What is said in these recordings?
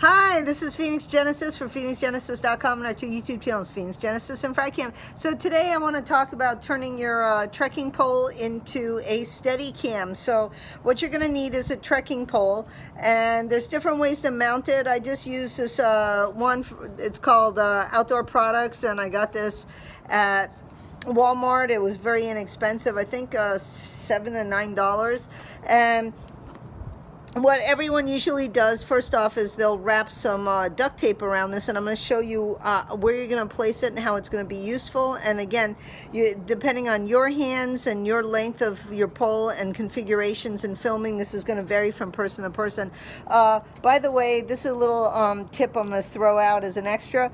Hi, this is Phoenix Genesis for PhoenixGenesis.com and our two YouTube channels, Phoenix Genesis and FryCam. So today I want to talk about turning your trekking pole into a steady cam. So what you're going to need is a trekking pole, and there's different ways to mount it. I just use this one, it's called Outdoor Products, and I got this at Walmart. It was very inexpensive, I think $7 to $9. And what everyone usually does, first off, is they'll wrap some duct tape around this, and I'm going to show you where you're going to place it and how it's going to be useful. And again, depending on your hands and your length of your pole and configurations and filming, this is going to vary from person to person. By the way, this is a little tip I'm going to throw out as an extra.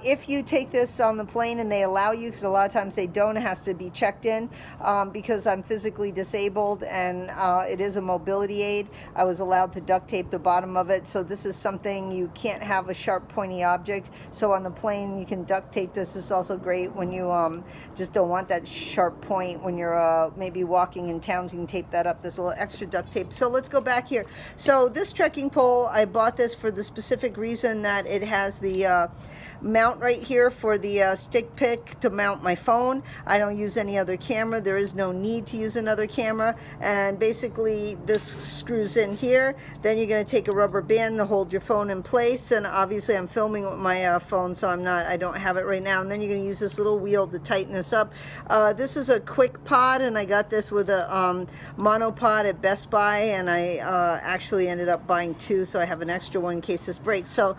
If you take this on the plane and they allow you, because a lot of times they don't, it has to be checked in, because I'm physically disabled and it is a mobility aid. I was allowed to duct tape the bottom of it, so this is something you can't have a sharp pointy object. So on the plane you can duct tape this. This is also great when you just don't want that sharp point when you're maybe walking in towns. You can tape that up. There's a little extra duct tape. So let's go back here. So this trekking pole, I bought this for the specific reason that it has the mount right here for the stick pick to mount my phone. I don't use any other camera. There is no need to use another camera, and basically this screws in here. Then you're going to take a rubber band to hold your phone in place, and obviously I'm filming with my phone, so I don't have it right now. And then you're going to use this little wheel to tighten this up. This is a quick pod, and I got this with a monopod at Best Buy, and I actually ended up buying two, so I have an extra one in case this breaks. So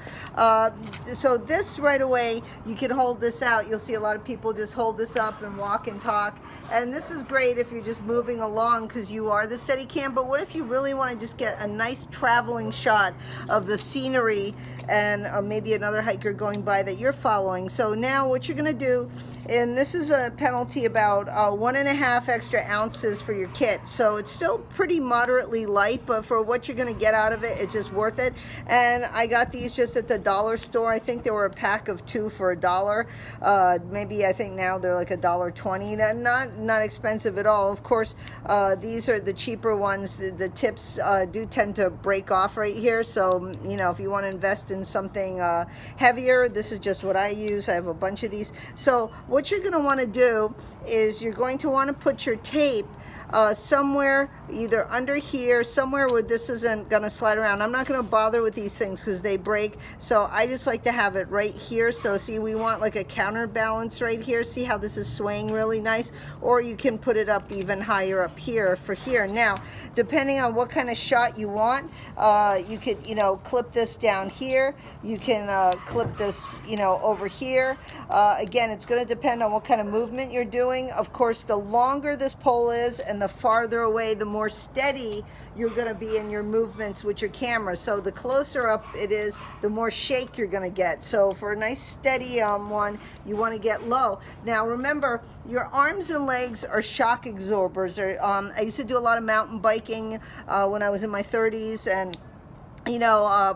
this right away, you can hold this out. You'll see a lot of people just hold this up and walk and talk, and this is great if you're just moving along because you are the steady cam. But what if you really want to just get a nice traveling shot of the scenery and maybe another hiker going by that you're following? So now what you're going to do, and this is a penalty about 1.5 extra ounces for your kit, so it's still pretty moderately light, but for what you're going to get out of it, it's just worth it. And I got these just at the dollar store. I think they were a pack of 2 for $1. Maybe I think now they're like $1.20. Not expensive at all. Of course, these are the cheaper ones. The tips do tend to break off right here, so you know, if you want to invest in something heavier, this is just what I use. I have a bunch of these. So what you're going to want to do is you're going to want to put your tape somewhere, either under here, somewhere where this isn't going to slide around. I'm not going to bother with these things because they break, so I just like to have it right here. So see, we want like a counterbalance right here. See how this is swaying really nice? Or you can put it up even higher up here for here. Now, depending on what kind of shot you want, you could, clip this down here. You can clip this, over here. Again, it's going to depend on what kind of movement you're doing. Of course, the longer this pole is and the farther away, the more steady you're going to be in your movements with your camera. So the closer up it is, the more shake you're going to get. So for a nice steady one, you want to get low. Now remember, your arms and legs are shock absorbers. I used to do a lot of mountain biking when I was in my 30s, and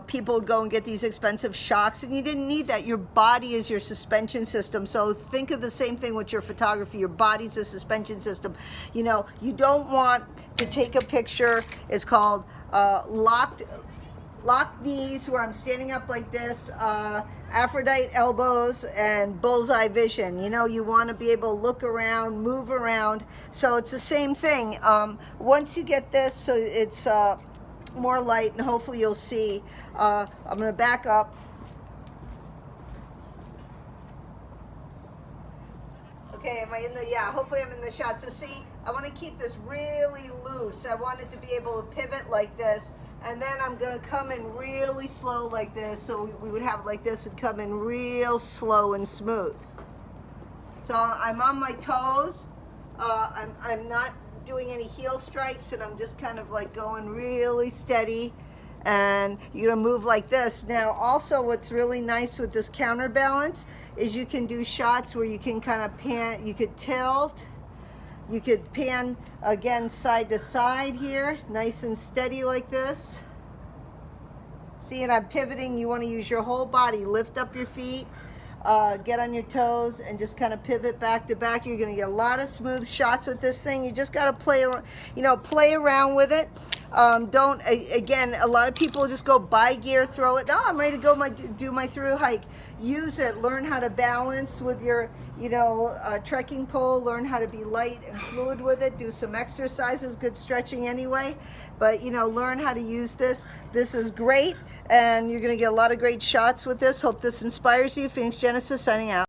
people would go and get these expensive shocks, and you didn't need that. Your body is your suspension system. So think of the same thing with your photography. Your body's a suspension system. You don't want to take a picture. It's called locked knees, where I'm standing up like this, Aphrodite elbows, and bullseye vision. You want to be able to look around, move around. So it's the same thing. Once you get this, so it's more light, and hopefully you'll see. I'm going to back up. Okay, am I in the, yeah, hopefully I'm in the shot. So see, I want to keep this really loose. I want it to be able to pivot like this, and then I'm going to come in really slow like this. So we would have it like this and come in real slow and smooth. So I'm on my toes. I'm not doing any heel strikes, and I'm just kind of like going really steady, and you're gonna move like this. Now also, what's really nice with this counterbalance is you can do shots where you can kind of pan, you could tilt, you could pan again side to side here, nice and steady like this. See, and I'm pivoting. You want to use your whole body. Lift up your feet, get on your toes, and just kind of pivot back to back. You're going to get a lot of smooth shots with this thing. You just got to play around with it. Don't, again, a lot of people just go buy gear, throw it. No, I'm ready to go do my through hike. Use it. Learn how to balance with your, trekking pole. Learn how to be light and fluid with it. Do some exercises, good stretching anyway. But, learn how to use this. This is great, and you're going to get a lot of great shots with this. Hope this inspires you. Phoenix Genesis signing out.